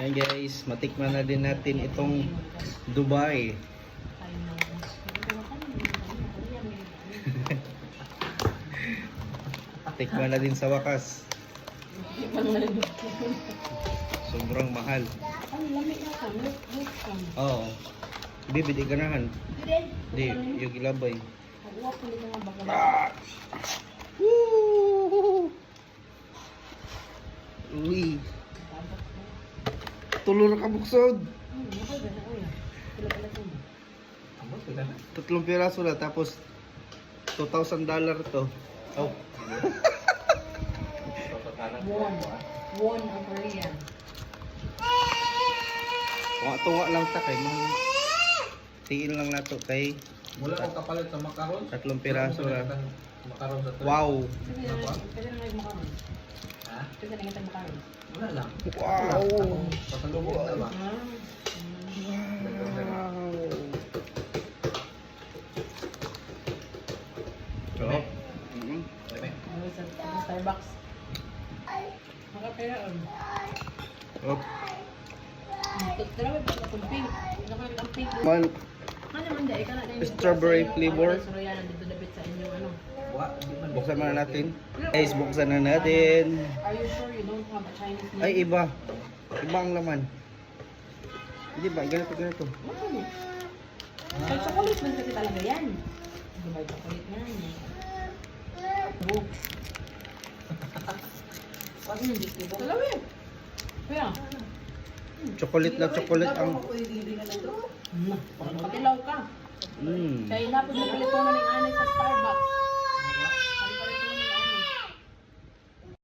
Ayan guys, matikman na din natin itong Dubai. Tikman na din sa wakas. Sobrang mahal. Oo. Bibili ganahan. Di, yung gilabay. Ah! Woo! Uy. Tulo na kabuksod. Tatlong piraso na tapos $2,000 to. Oh. Won ang Korean. Tunga lang ta kay mga tiin lang nato kay Wala ko kapalit sa makaron. tatlong piraso na. Makaron sa Wow. Kasi na makaron. Ha? Kasi na kita makaron. Wala lang. Wow. Pasalubong na ba? Oh. Sa Starbucks. Makapera on. Oh. Dalawa pa itong pink. Ang pink. Man, Ano naman dahil ka na strawberry flavor. Soroyanan dito dapit sa inyong ano. Buksan muna natin. Guys, buksan na natin. Are you sure you don't have a Chinese name? Ay, iba. Iba ang laman. Hindi ba? Ganito. Ay, chocolate man kasi talaga yan. Di ba, chocolate nga niya. Oh. Dalawa yun. Kaya? Chocolate ang... Patilaw ka. Kaya inapos na palito na ng anay sa Starbucks.